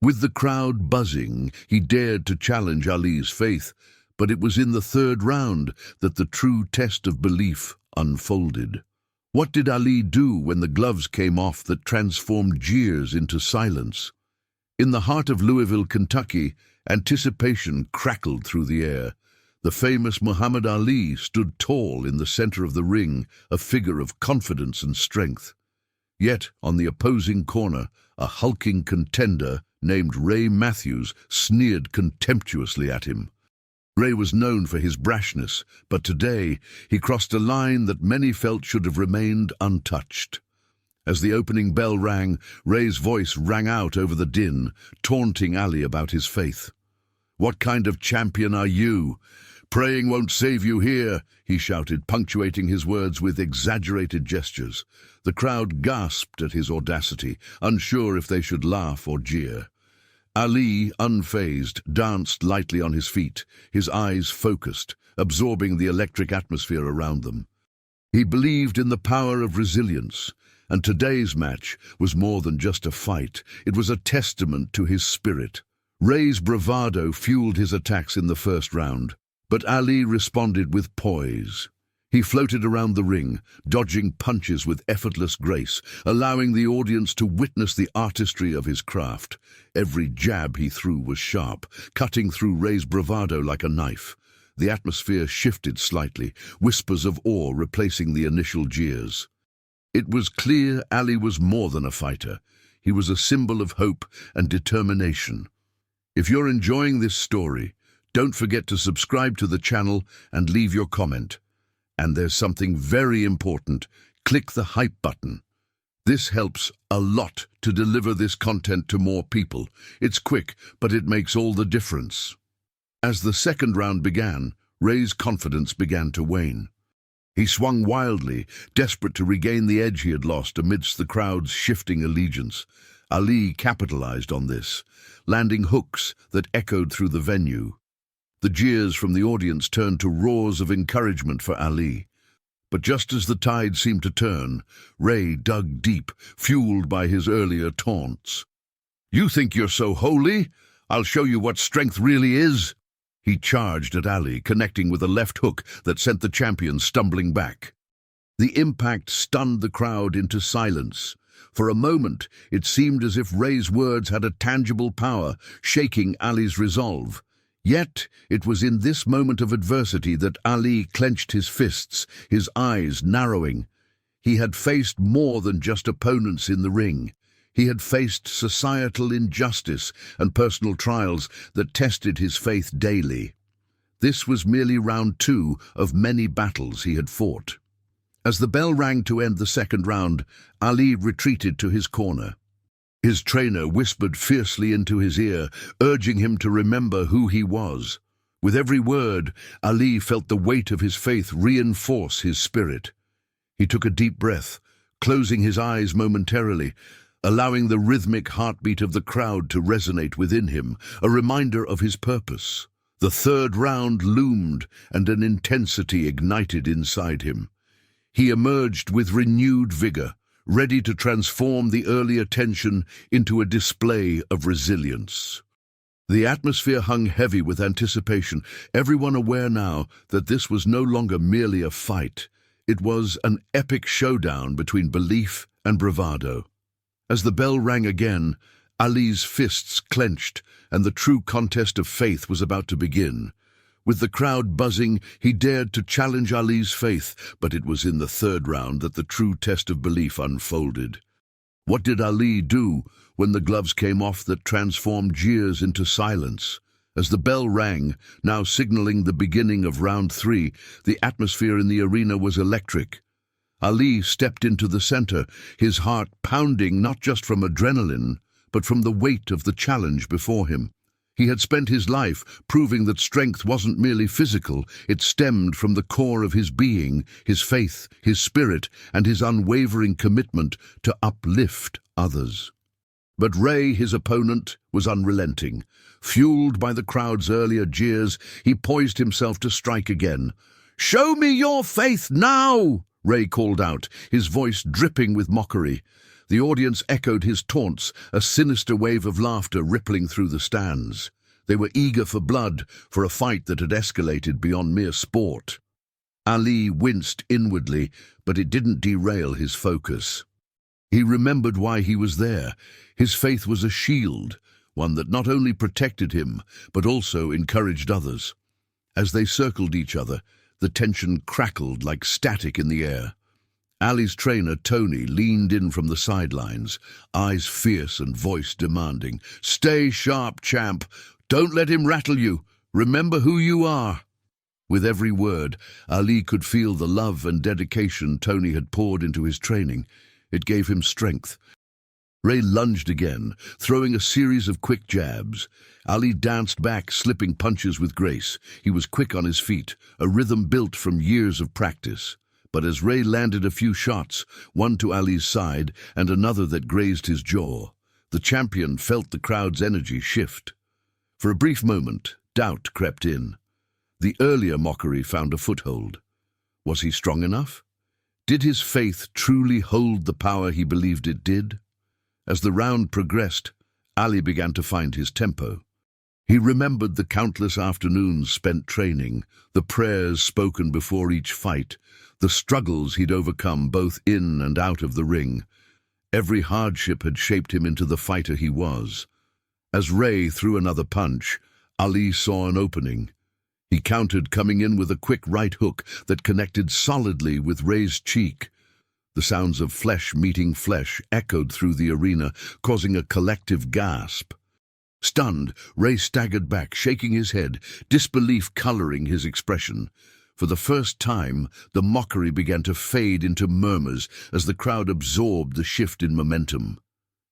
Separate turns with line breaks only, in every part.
With the crowd buzzing, he dared to challenge Ali's faith, but it was in the third round that the true test of belief unfolded. What did Ali do when the gloves came off that transformed jeers into silence? In the heart of Louisville, Kentucky, anticipation crackled through the air. The famous Muhammad Ali stood tall in the center of the ring, a figure of confidence and strength. Yet, on the opposing corner, a hulking contender named Ray Matthews sneered contemptuously at him. Ray was known for his brashness, but today he crossed a line that many felt should have remained untouched. As the opening bell rang, Ray's voice rang out over the din, taunting Ali about his faith. "What kind of champion are you? Praying won't save you here," he shouted, punctuating his words with exaggerated gestures. The crowd gasped at his audacity, unsure if they should laugh or jeer. Ali, unfazed, danced lightly on his feet, his eyes focused, absorbing the electric atmosphere around them. He believed in the power of resilience, and today's match was more than just a fight. It was a testament to his spirit. Ray's bravado fueled his attacks in the first round, but Ali responded with poise. He floated around the ring, dodging punches with effortless grace, allowing the audience to witness the artistry of his craft. Every jab he threw was sharp, cutting through Ray's bravado like a knife. The atmosphere shifted slightly, whispers of awe replacing the initial jeers. It was clear Ali was more than a fighter. He was a symbol of hope and determination. If you're enjoying this story, don't forget to subscribe to the channel and leave your comment. And there's something very important. Click the hype button. This helps a lot to deliver this content to more people. It's quick, but it makes all the difference. As the second round began, Ray's confidence began to wane. He swung wildly, desperate to regain the edge he had lost amidst the crowd's shifting allegiance. Ali capitalized on this, landing hooks that echoed through the venue. The jeers from the audience turned to roars of encouragement for Ali. But just as the tide seemed to turn, Ray dug deep, fueled by his earlier taunts. "You think you're so holy? I'll show you what strength really is." He charged at Ali, connecting with a left hook that sent the champion stumbling back. The impact stunned the crowd into silence. For a moment, it seemed as if Ray's words had a tangible power, shaking Ali's resolve. Yet, it was in this moment of adversity that Ali clenched his fists, his eyes narrowing. He had faced more than just opponents in the ring. He had faced societal injustice and personal trials that tested his faith daily. This was merely round 2 of many battles he had fought. As the bell rang to end the second round, Ali retreated to his corner. His trainer whispered fiercely into his ear, urging him to remember who he was. With every word, Ali felt the weight of his faith reinforce his spirit. He took a deep breath, closing his eyes momentarily, allowing the rhythmic heartbeat of the crowd to resonate within him, a reminder of his purpose. The third round loomed, and an intensity ignited inside him. He emerged with renewed vigor, ready to transform the earlier tension into a display of resilience. The atmosphere hung heavy with anticipation, everyone aware now that this was no longer merely a fight. It was an epic showdown between belief and bravado. As the bell rang again, Ali's fists clenched, and the true contest of faith was about to begin. With the crowd buzzing, he dared to challenge Ali's faith, but it was in the third round that the true test of belief unfolded. What did Ali do when the gloves came off that transformed jeers into silence? As the bell rang, now signaling the beginning of round 3, the atmosphere in the arena was electric. Ali stepped into the center, his heart pounding not just from adrenaline, but from the weight of the challenge before him. He had spent his life proving that strength wasn't merely physical, it stemmed from the core of his being, his faith, his spirit, and his unwavering commitment to uplift others. But Ray, his opponent, was unrelenting. Fueled by the crowd's earlier jeers, he poised himself to strike again. "Show me your faith now!" Ray called out, his voice dripping with mockery. The audience echoed his taunts, a sinister wave of laughter rippling through the stands. They were eager for blood, for a fight that had escalated beyond mere sport. Ali winced inwardly, but it didn't derail his focus. He remembered why he was there. His faith was a shield, one that not only protected him, but also encouraged others. As they circled each other, the tension crackled like static in the air. Ali's trainer, Tony, leaned in from the sidelines, eyes fierce and voice demanding. "Stay sharp, champ. Don't let him rattle you. Remember who you are." With every word, Ali could feel the love and dedication Tony had poured into his training. It gave him strength. Ray lunged again, throwing a series of quick jabs. Ali danced back, slipping punches with grace. He was quick on his feet, a rhythm built from years of practice. But as Ray landed a few shots, one to Ali's side and another that grazed his jaw, the champion felt the crowd's energy shift. For a brief moment, doubt crept in. The earlier mockery found a foothold. Was he strong enough? Did his faith truly hold the power he believed it did? As the round progressed, Ali began to find his tempo. He remembered the countless afternoons spent training, the prayers spoken before each fight, the struggles he'd overcome both in and out of the ring. Every hardship had shaped him into the fighter he was. As Ray threw another punch, Ali saw an opening. He countered, coming in with a quick right hook that connected solidly with Ray's cheek. The sounds of flesh meeting flesh echoed through the arena, causing a collective gasp. Stunned, Ray staggered back, shaking his head, disbelief coloring his expression. For the first time, the mockery began to fade into murmurs as the crowd absorbed the shift in momentum.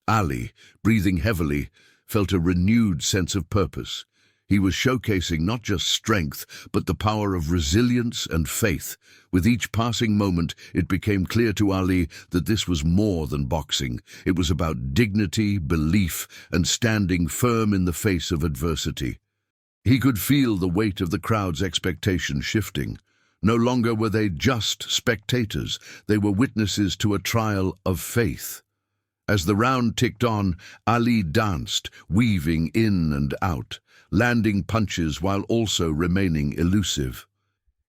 Ali, breathing heavily, felt a renewed sense of purpose. He was showcasing not just strength, but the power of resilience and faith. With each passing moment, it became clear to Ali that this was more than boxing. It was about dignity, belief, and standing firm in the face of adversity. He could feel the weight of the crowd's expectation shifting. No longer were they just spectators, they were witnesses to a trial of faith. As the round ticked on, Ali danced, weaving in and out, landing punches while also remaining elusive.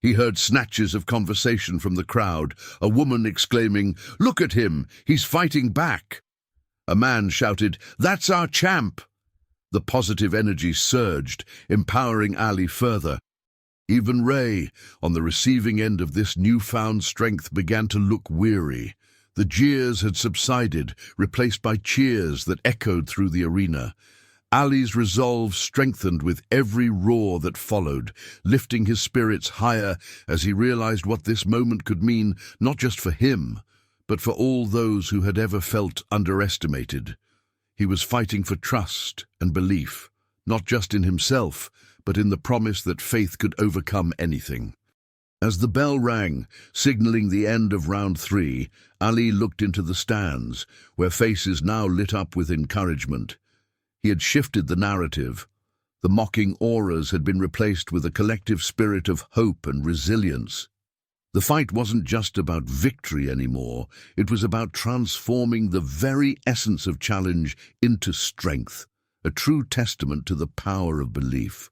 He heard snatches of conversation from the crowd, a woman exclaiming, "Look at him, he's fighting back." A man shouted, "That's our champ." The positive energy surged, empowering Ali further. Even Ray, on the receiving end of this newfound strength, began to look weary. The jeers had subsided, replaced by cheers that echoed through the arena. Ali's resolve strengthened with every roar that followed, lifting his spirits higher as he realized what this moment could mean not just for him, but for all those who had ever felt underestimated. He was fighting for trust and belief, not just in himself, but in the promise that faith could overcome anything. As the bell rang, signaling the end of round 3, Ali looked into the stands, where faces now lit up with encouragement. He had shifted the narrative. The mocking auras had been replaced with a collective spirit of hope and resilience. The fight wasn't just about victory anymore, it was about transforming the very essence of challenge into strength, a true testament to the power of belief.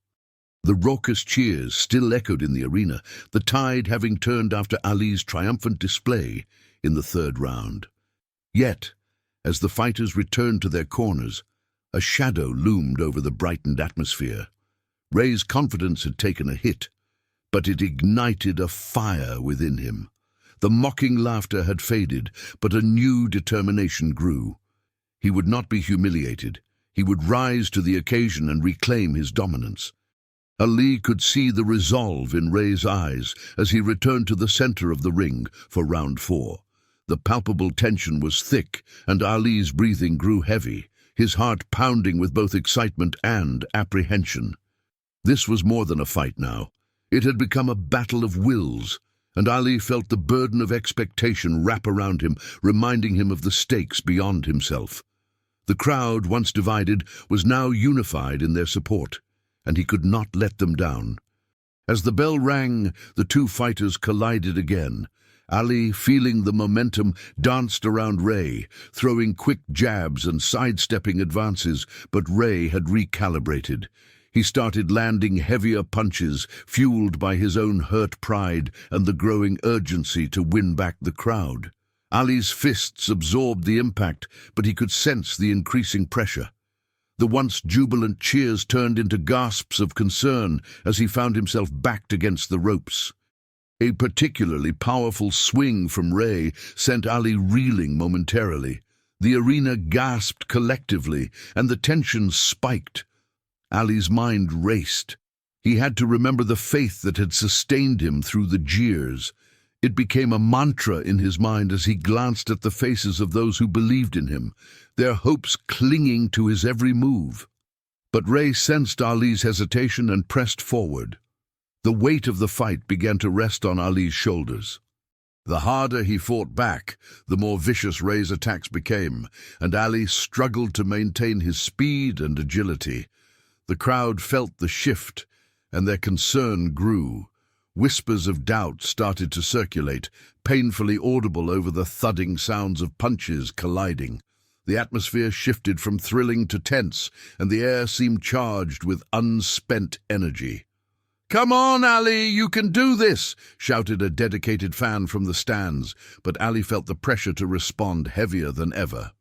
The raucous cheers still echoed in the arena, the tide having turned after Ali's triumphant display in the 3rd round. Yet, as the fighters returned to their corners, a shadow loomed over the brightened atmosphere. Ray's confidence had taken a hit, but it ignited a fire within him. The mocking laughter had faded, but a new determination grew. He would not be humiliated. He would rise to the occasion and reclaim his dominance. Ali could see the resolve in Ray's eyes as he returned to the center of the ring for round 4. The palpable tension was thick, and Ali's breathing grew heavy, his heart pounding with both excitement and apprehension. This was more than a fight now. It had become a battle of wills, and Ali felt the burden of expectation wrap around him, reminding him of the stakes beyond himself. The crowd, once divided, was now unified in their support, and he could not let them down. As the bell rang, the two fighters collided again. Ali, feeling the momentum, danced around Ray, throwing quick jabs and sidestepping advances, but Ray had recalibrated. He started landing heavier punches, fueled by his own hurt pride and the growing urgency to win back the crowd. Ali's fists absorbed the impact, but he could sense the increasing pressure. The once jubilant cheers turned into gasps of concern as he found himself backed against the ropes. A particularly powerful swing from Ray sent Ali reeling momentarily. The arena gasped collectively, and the tension spiked. Ali's mind raced. He had to remember the faith that had sustained him through the jeers. It became a mantra in his mind as he glanced at the faces of those who believed in him, their hopes clinging to his every move. But Ray sensed Ali's hesitation and pressed forward. The weight of the fight began to rest on Ali's shoulders. The harder he fought back, the more vicious Ray's attacks became, and Ali struggled to maintain his speed and agility. The crowd felt the shift, and their concern grew. Whispers of doubt started to circulate, painfully audible over the thudding sounds of punches colliding. The atmosphere shifted from thrilling to tense, and the air seemed charged with unspent energy. "Come on, Ali, you can do this!" shouted a dedicated fan from the stands, but Ali felt the pressure to respond heavier than ever.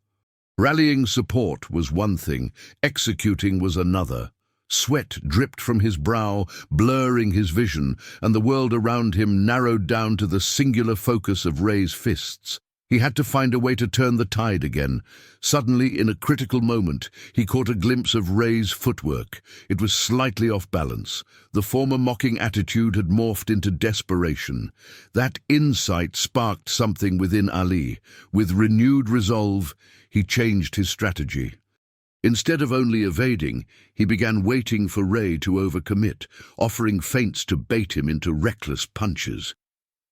Rallying support was one thing, executing was another. Sweat dripped from his brow, blurring his vision, and the world around him narrowed down to the singular focus of Ray's fists. He had to find a way to turn the tide again. Suddenly, in a critical moment, he caught a glimpse of Ray's footwork. It was slightly off balance. The former mocking attitude had morphed into desperation. That insight sparked something within Ali. With renewed resolve, he changed his strategy. Instead of only evading, he began waiting for Ray to overcommit, offering feints to bait him into reckless punches.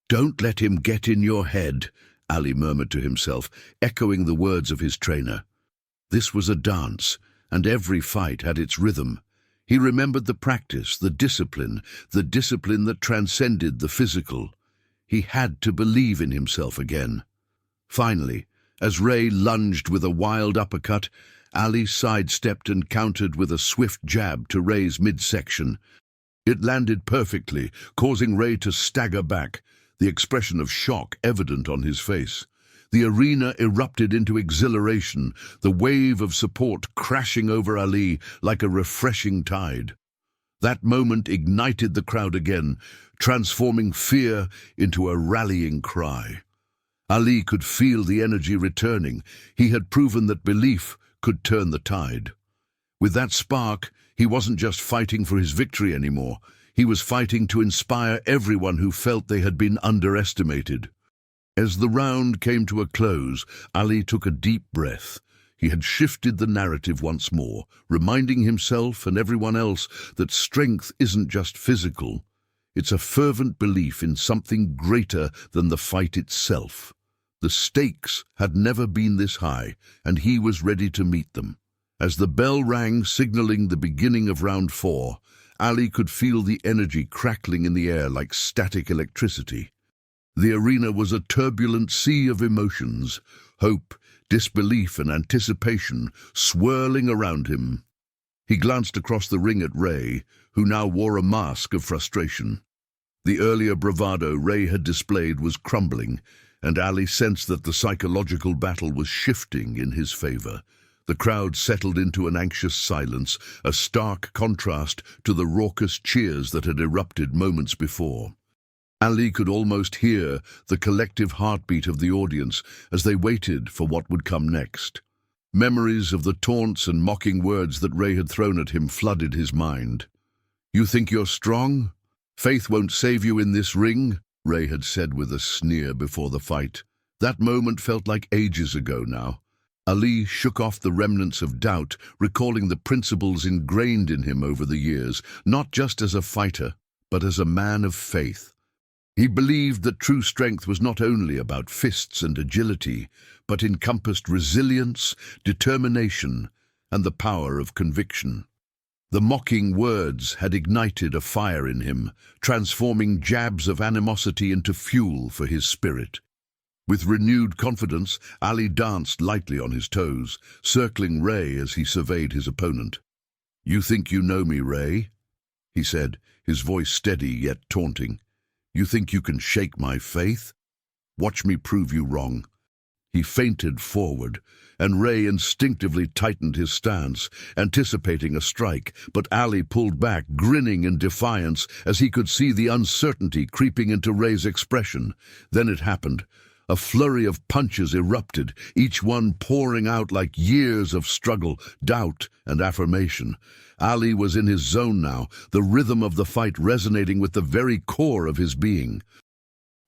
"Don't let him get in your head," Ali murmured to himself, echoing the words of his trainer. This was a dance, and every fight had its rhythm. He remembered the practice, the discipline that transcended the physical. He had to believe in himself again. Finally, as Ray lunged with a wild uppercut, Ali sidestepped and countered with a swift jab to Ray's midsection. It landed perfectly, causing Ray to stagger back, the expression of shock evident on his face. The arena erupted into exhilaration, the wave of support crashing over Ali like a refreshing tide. That moment ignited the crowd again, transforming fear into a rallying cry. Ali could feel the energy returning. He had proven that belief could turn the tide. With that spark, he wasn't just fighting for his victory anymore. He was fighting to inspire everyone who felt they had been underestimated. As the round came to a close, Ali took a deep breath. He had shifted the narrative once more, reminding himself and everyone else that strength isn't just physical. It's a fervent belief in something greater than the fight itself. The stakes had never been this high, and he was ready to meet them. As the bell rang, signaling the beginning of round 4, Ali could feel the energy crackling in the air like static electricity. The arena was a turbulent sea of emotions, hope, disbelief and anticipation swirling around him. He glanced across the ring at Ray, who now wore a mask of frustration. The earlier bravado Ray had displayed was crumbling, and Ali sensed that the psychological battle was shifting in his favor. The crowd settled into an anxious silence, a stark contrast to the raucous cheers that had erupted moments before. Ali could almost hear the collective heartbeat of the audience as they waited for what would come next. Memories of the taunts and mocking words that Ray had thrown at him flooded his mind. "You think you're strong? Faith won't save you in this ring," Ray had said with a sneer before the fight. That moment felt like ages ago now. Ali shook off the remnants of doubt, recalling the principles ingrained in him over the years, not just as a fighter, but as a man of faith. He believed that true strength was not only about fists and agility, but encompassed resilience, determination, and the power of conviction. The mocking words had ignited a fire in him, transforming jabs of animosity into fuel for his spirit. With renewed confidence, Ali danced lightly on his toes, circling Ray as he surveyed his opponent. "You think you know me, Ray?" he said, his voice steady yet taunting. "You think you can shake my faith? Watch me prove you wrong." He feinted forward, and Ray instinctively tightened his stance, anticipating a strike, but Ali pulled back, grinning in defiance as he could see the uncertainty creeping into Ray's expression. Then it happened. A flurry of punches erupted, each one pouring out like years of struggle, doubt, and affirmation. Ali was in his zone now, the rhythm of the fight resonating with the very core of his being.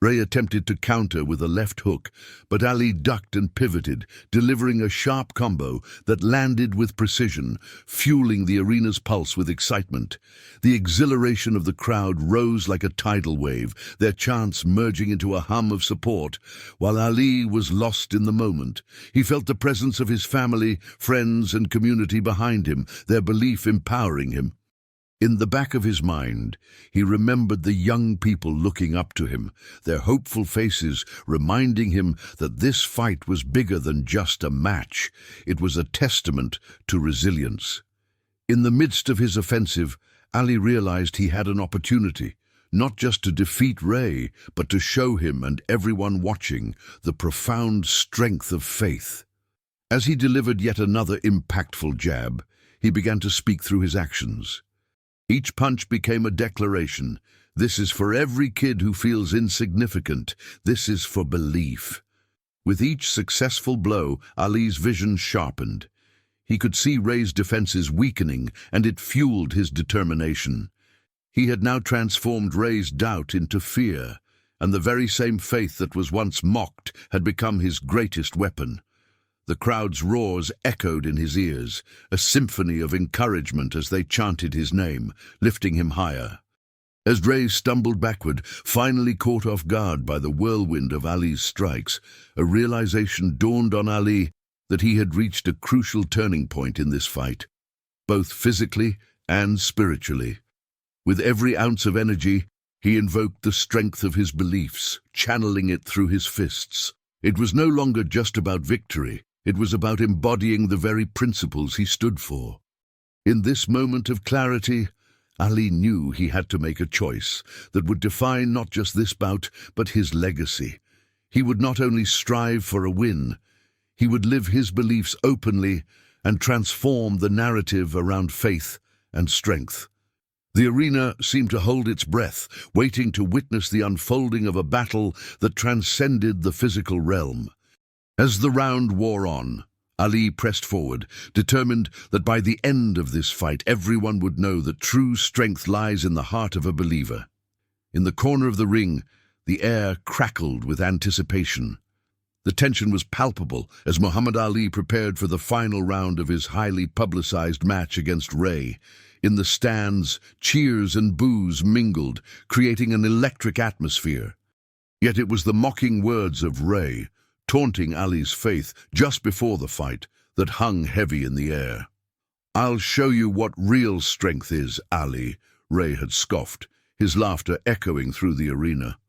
Ray attempted to counter with a left hook, but Ali ducked and pivoted, delivering a sharp combo that landed with precision, fueling the arena's pulse with excitement. The exhilaration of the crowd rose like a tidal wave, their chants merging into a hum of support, while Ali was lost in the moment. He felt the presence of his family, friends, and community behind him, their belief empowering him. In the back of his mind, he remembered the young people looking up to him, their hopeful faces reminding him that this fight was bigger than just a match. It was a testament to resilience. In the midst of his offensive, Ali realized he had an opportunity, not just to defeat Ray, but to show him and everyone watching the profound strength of faith. As he delivered yet another impactful jab, he began to speak through his actions. Each punch became a declaration. This is for every kid who feels insignificant. This is for belief. With each successful blow, Ali's vision sharpened. He could see Ray's defenses weakening, and it fueled his determination. He had now transformed Ray's doubt into fear, and the very same faith that was once mocked had become his greatest weapon. The crowd's roars echoed in his ears, a symphony of encouragement as they chanted his name, lifting him higher. As Ray stumbled backward, finally caught off guard by the whirlwind of Ali's strikes, a realization dawned on Ali that he had reached a crucial turning point in this fight, both physically and spiritually. With every ounce of energy, he invoked the strength of his beliefs, channeling it through his fists. It was no longer just about victory. It was about embodying the very principles he stood for. In this moment of clarity, Ali knew he had to make a choice that would define not just this bout, but his legacy. He would not only strive for a win, he would live his beliefs openly and transform the narrative around faith and strength. The arena seemed to hold its breath, waiting to witness the unfolding of a battle that transcended the physical realm. As the round wore on, Ali pressed forward, determined that by the end of this fight everyone would know that true strength lies in the heart of a believer. In the corner of the ring, the air crackled with anticipation. The tension was palpable as Muhammad Ali prepared for the final round of his highly publicized match against Ray. In the stands, cheers and boos mingled, creating an electric atmosphere. Yet it was the mocking words of Ray, taunting Ali's faith just before the fight, that hung heavy in the air. "I'll show you what real strength is, Ali," Ray had scoffed, his laughter echoing through the arena.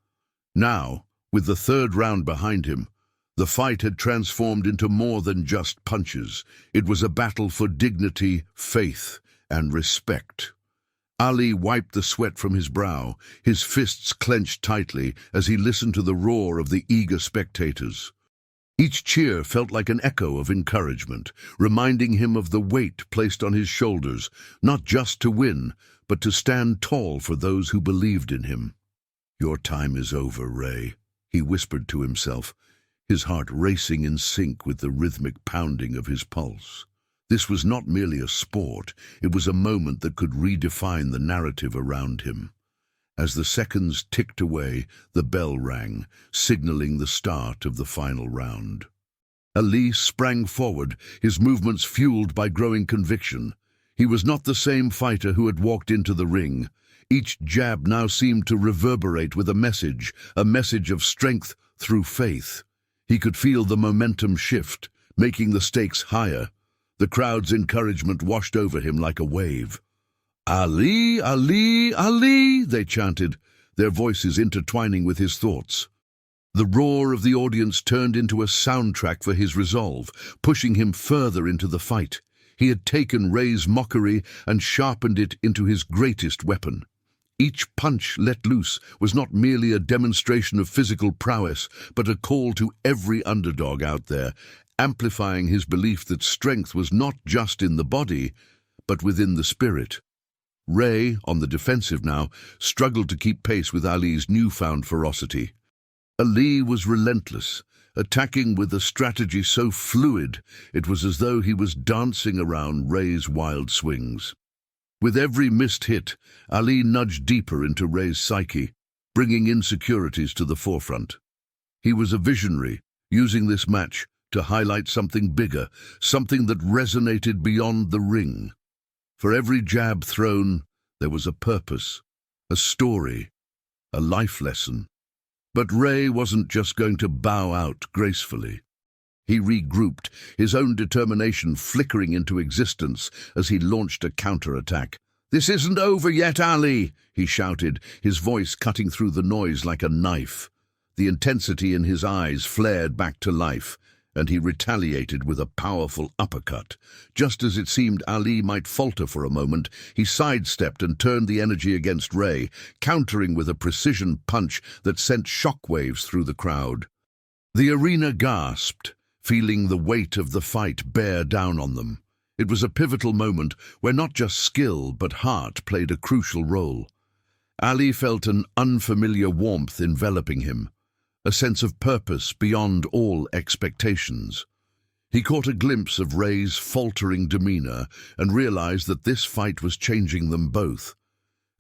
Now, with the third round behind him, the fight had transformed into more than just punches. It was a battle for dignity, faith, and respect. Ali wiped the sweat from his brow, his fists clenched tightly as he listened to the roar of the eager spectators. Each cheer felt like an echo of encouragement, reminding him of the weight placed on his shoulders, not just to win, but to stand tall for those who believed in him. "Your time is over, Ray," he whispered to himself, his heart racing in sync with the rhythmic pounding of his pulse. This was not merely a sport, it was a moment that could redefine the narrative around him. As the seconds ticked away, the bell rang, signaling the start of the final round. Ali sprang forward, his movements fueled by growing conviction. He was not the same fighter who had walked into the ring. Each jab now seemed to reverberate with a message of strength through faith. He could feel the momentum shift, making the stakes higher. The crowd's encouragement washed over him like a wave. "Ali, Ali, Ali," they chanted, their voices intertwining with his thoughts. The roar of the audience turned into a soundtrack for his resolve, pushing him further into the fight. He had taken Ray's mockery and sharpened it into his greatest weapon. Each punch let loose was not merely a demonstration of physical prowess, but a call to every underdog out there, amplifying his belief that strength was not just in the body, but within the spirit. Ray, on the defensive now, struggled to keep pace with Ali's newfound ferocity. Ali was relentless, attacking with a strategy so fluid it was as though he was dancing around Ray's wild swings. With every missed hit, Ali nudged deeper into Ray's psyche, bringing insecurities to the forefront. He was a visionary, using this match to highlight something bigger, something that resonated beyond the ring. For every jab thrown, there was a purpose, a story, a life lesson. But Ray wasn't just going to bow out gracefully. He regrouped, his own determination flickering into existence as he launched a counterattack. "This isn't over yet, Ali," he shouted, his voice cutting through the noise like a knife. The intensity in his eyes flared back to life, and he retaliated with a powerful uppercut. Just as it seemed Ali might falter for a moment, he sidestepped and turned the energy against Ray, countering with a precision punch that sent shockwaves through the crowd. The arena gasped, feeling the weight of the fight bear down on them. It was a pivotal moment where not just skill but heart played a crucial role. Ali felt an unfamiliar warmth enveloping him, a sense of purpose beyond all expectations. He caught a glimpse of Ray's faltering demeanor and realized that this fight was changing them both.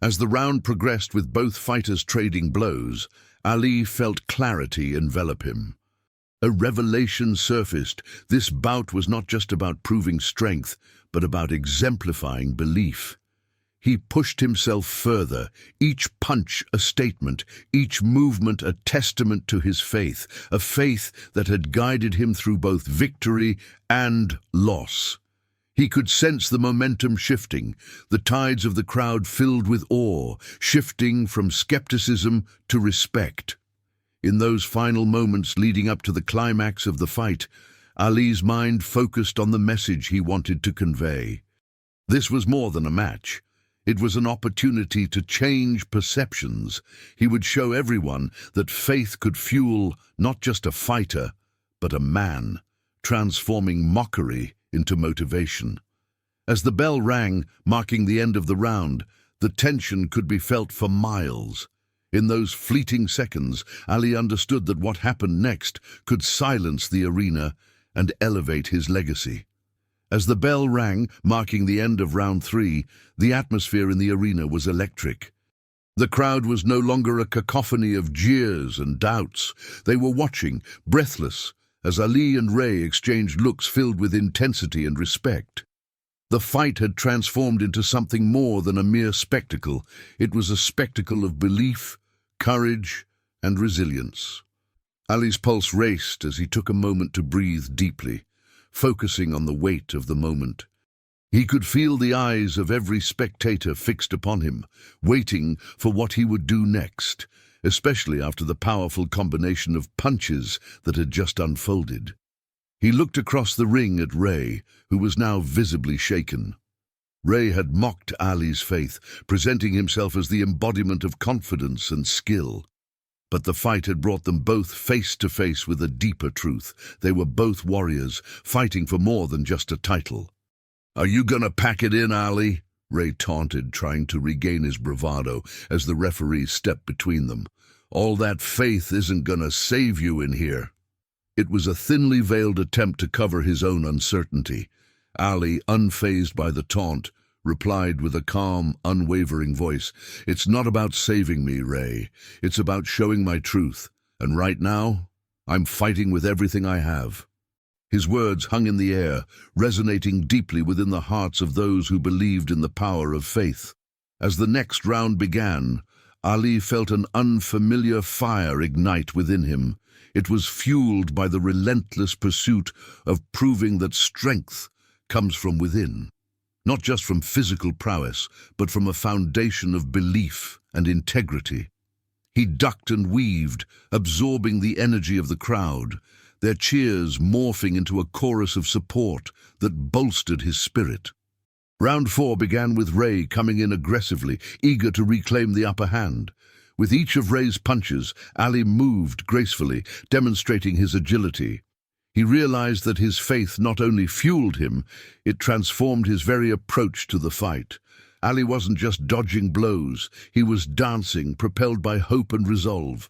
As the round progressed with both fighters trading blows, Ali felt clarity envelop him. A revelation surfaced. This bout was not just about proving strength, but about exemplifying belief. He pushed himself further, each punch a statement, each movement a testament to his faith, a faith that had guided him through both victory and loss. He could sense the momentum shifting, the tides of the crowd filled with awe, shifting from skepticism to respect. In those final moments leading up to the climax of the fight, Ali's mind focused on the message he wanted to convey. This was more than a match. It was an opportunity to change perceptions. He would show everyone that faith could fuel not just a fighter, but a man, transforming mockery into motivation. As the bell rang, marking the end of the round, the tension could be felt for miles. In those fleeting seconds, Ali understood that what happened next could silence the arena and elevate his legacy. As the bell rang, marking the end of round 3, the atmosphere in the arena was electric. The crowd was no longer a cacophony of jeers and doubts. They were watching, breathless, as Ali and Ray exchanged looks filled with intensity and respect. The fight had transformed into something more than a mere spectacle. It was a spectacle of belief, courage, and resilience. Ali's pulse raced as he took a moment to breathe deeply, focusing on the weight of the moment. He could feel the eyes of every spectator fixed upon him, waiting for what he would do next, especially after the powerful combination of punches that had just unfolded. He looked across the ring at Ray, who was now visibly shaken. Ray had mocked Ali's faith, presenting himself as the embodiment of confidence and skill. But the fight had brought them both face to face with a deeper truth. They were both warriors, fighting for more than just a title. "Are you gonna pack it in, Ali?" Ray taunted, trying to regain his bravado as the referee stepped between them. "All that faith isn't gonna save you in here." It was a thinly veiled attempt to cover his own uncertainty. Ali, unfazed by the taunt, replied with a calm, unwavering voice, "It's not about saving me, Ray. It's about showing my truth. And right now, I'm fighting with everything I have." His words hung in the air, resonating deeply within the hearts of those who believed in the power of faith. As the next round began, Ali felt an unfamiliar fire ignite within him. It was fueled by the relentless pursuit of proving that strength comes from within. not just from physical prowess, but from a foundation of belief and integrity. He ducked and weaved, absorbing the energy of the crowd, their cheers morphing into a chorus of support that bolstered his spirit. Round 4 began with Ray coming in aggressively, eager to reclaim the upper hand. With each of Ray's punches, Ali moved gracefully, demonstrating his agility. He realized that his faith not only fueled him, it transformed his very approach to the fight. Ali wasn't just dodging blows, he was dancing, propelled by hope and resolve.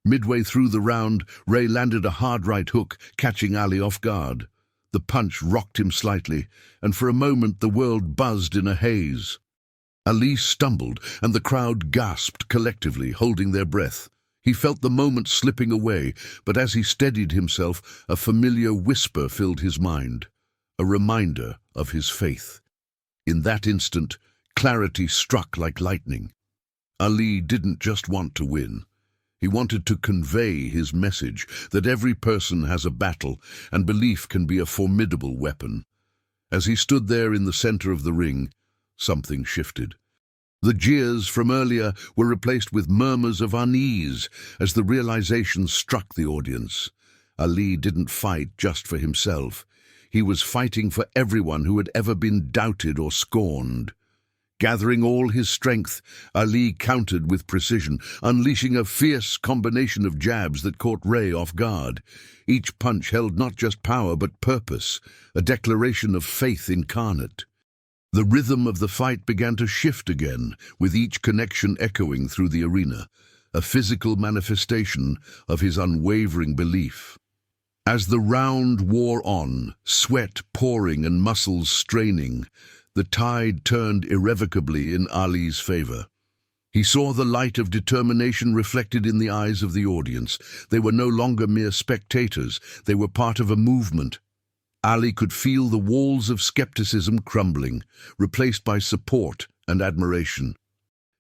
Midway through the round, Ray landed a hard right hook, catching Ali off guard. The punch rocked him slightly, and for a moment the world buzzed in a haze. Ali stumbled, and the crowd gasped collectively, holding their breath. He felt the moment slipping away, but as he steadied himself, a familiar whisper filled his mind, a reminder of his faith. In that instant, clarity struck like lightning. Ali didn't just want to win. He wanted to convey his message that every person has a battle and belief can be a formidable weapon. As he stood there in the center of the ring, something shifted. The jeers from earlier were replaced with murmurs of unease as the realization struck the audience. Ali didn't fight just for himself. He was fighting for everyone who had ever been doubted or scorned. Gathering all his strength, Ali countered with precision, unleashing a fierce combination of jabs that caught Ray off guard. Each punch held not just power but purpose, a declaration of faith incarnate. The rhythm of the fight began to shift again, with each connection echoing through the arena, a physical manifestation of his unwavering belief. As the round wore on, sweat pouring and muscles straining, the tide turned irrevocably in Ali's favor. He saw the light of determination reflected in the eyes of the audience. They were no longer mere spectators, they were part of a movement. Ali could feel the walls of skepticism crumbling, replaced by support and admiration.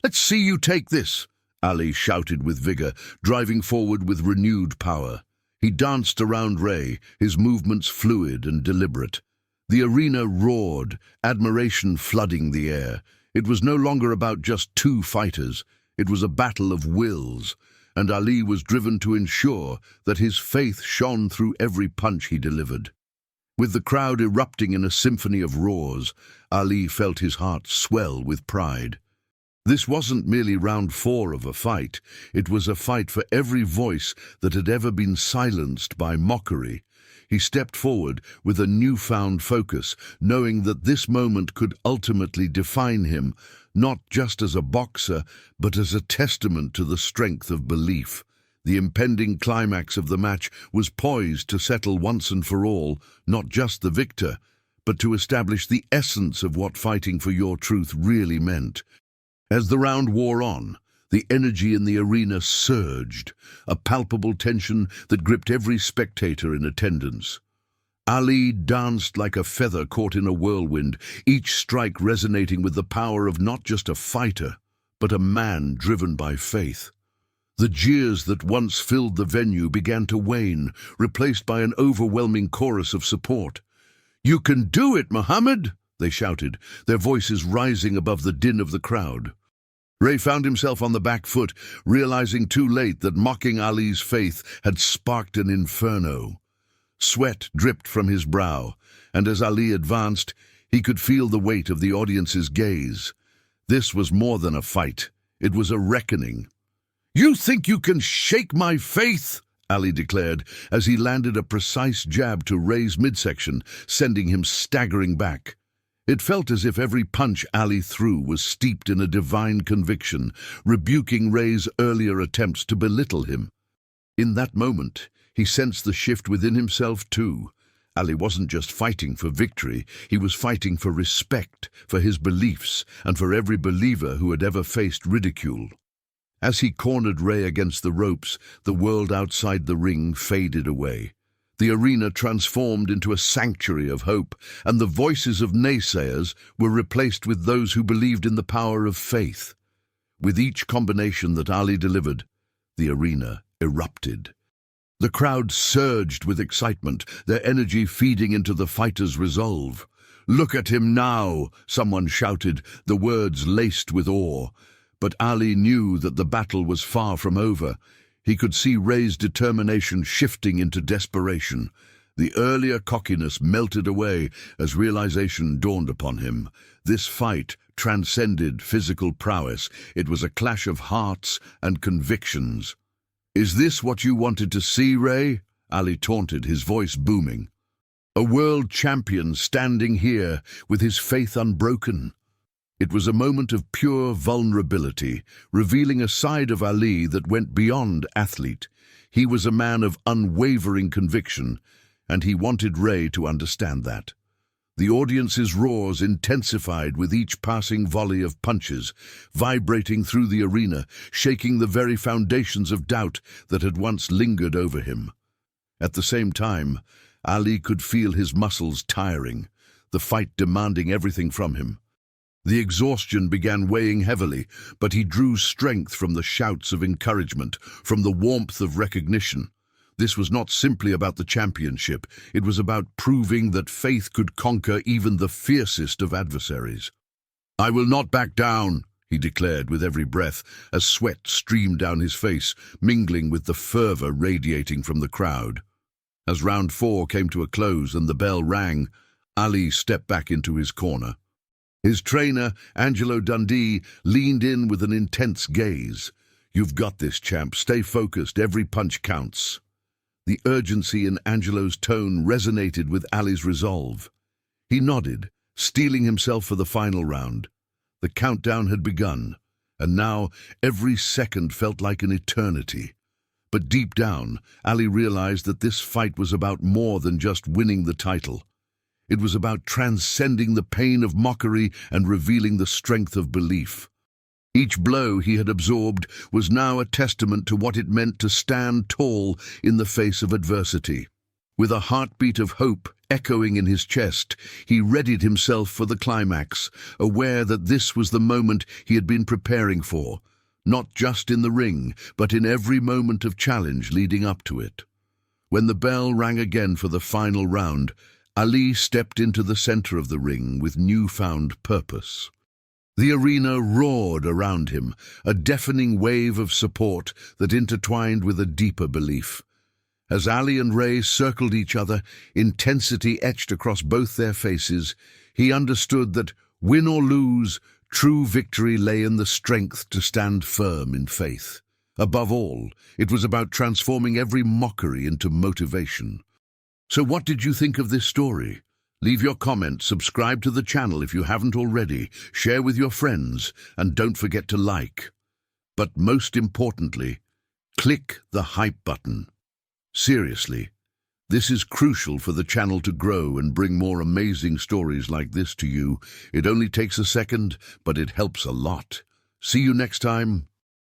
"Let's see you take this," Ali shouted with vigor, driving forward with renewed power. He danced around Ray, his movements fluid and deliberate. The arena roared, admiration flooding the air. It was no longer about just two fighters. It was a battle of wills, and Ali was driven to ensure that his faith shone through every punch he delivered. With the crowd erupting in a symphony of roars, Ali felt his heart swell with pride. This wasn't merely round 4 of a fight. It was a fight for every voice that had ever been silenced by mockery. He stepped forward with a newfound focus, knowing that this moment could ultimately define him, not just as a boxer, but as a testament to the strength of belief. The impending climax of the match was poised to settle once and for all, not just the victor, but to establish the essence of what fighting for your truth really meant. As the round wore on, the energy in the arena surged, a palpable tension that gripped every spectator in attendance. Ali danced like a feather caught in a whirlwind, each strike resonating with the power of not just a fighter, but a man driven by faith. The jeers that once filled the venue began to wane, replaced by an overwhelming chorus of support. "You can do it, Muhammad!" they shouted, their voices rising above the din of the crowd. Ray found himself on the back foot, realizing too late that mocking Ali's faith had sparked an inferno. Sweat dripped from his brow, and as Ali advanced, he could feel the weight of the audience's gaze. This was more than a fight. It was a reckoning. "You think you can shake my faith?" Ali declared, as he landed a precise jab to Ray's midsection, sending him staggering back. It felt as if every punch Ali threw was steeped in a divine conviction, rebuking Ray's earlier attempts to belittle him. In that moment, he sensed the shift within himself too. Ali wasn't just fighting for victory, he was fighting for respect, for his beliefs, and for every believer who had ever faced ridicule. As he cornered Ray against the ropes, the world outside the ring faded away. The arena transformed into a sanctuary of hope, and the voices of naysayers were replaced with those who believed in the power of faith. With each combination that Ali delivered, the arena erupted. The crowd surged with excitement, their energy feeding into the fighters' resolve. "Look at him now," someone shouted, the words laced with awe. But Ali knew that the battle was far from over. He could see Ray's determination shifting into desperation. The earlier cockiness melted away as realization dawned upon him. This fight transcended physical prowess. It was a clash of hearts and convictions. "Is this what you wanted to see, Ray?" Ali taunted, his voice booming. "A world champion standing here with his faith unbroken." It was a moment of pure vulnerability, revealing a side of Ali that went beyond athlete. He was a man of unwavering conviction, and he wanted Ray to understand that. The audience's roars intensified with each passing volley of punches, vibrating through the arena, shaking the very foundations of doubt that had once lingered over him. At the same time, Ali could feel his muscles tiring, the fight demanding everything from him. The exhaustion began weighing heavily, but he drew strength from the shouts of encouragement, from the warmth of recognition. This was not simply about the championship, it was about proving that faith could conquer even the fiercest of adversaries. "I will not back down," he declared with every breath, as sweat streamed down his face, mingling with the fervor radiating from the crowd. As round 4 came to a close and the bell rang, Ali stepped back into his corner. His trainer, Angelo Dundee, leaned in with an intense gaze. "You've got this, champ. Stay focused. Every punch counts." The urgency in Angelo's tone resonated with Ali's resolve. He nodded, steeling himself for the final round. The countdown had begun, and now every second felt like an eternity. But deep down, Ali realized that this fight was about more than just winning the title. It was about transcending the pain of mockery and revealing the strength of belief. Each blow he had absorbed was now a testament to what it meant to stand tall in the face of adversity. With a heartbeat of hope echoing in his chest, he readied himself for the climax, aware that this was the moment he had been preparing for, not just in the ring, but in every moment of challenge leading up to it. When the bell rang again for the final round, Ali stepped into the center of the ring with newfound purpose. The arena roared around him, a deafening wave of support that intertwined with a deeper belief. As Ali and Ray circled each other, intensity etched across both their faces, he understood that, win or lose, true victory lay in the strength to stand firm in faith. Above all, it was about transforming every mockery into motivation. So what did you think of this story? Leave your comment, subscribe to the channel if you haven't already, share with your friends, and don't forget to like. But most importantly, click the hype button. Seriously, this is crucial for the channel to grow and bring more amazing stories like this to you. It only takes a second, but it helps a lot. See you next time.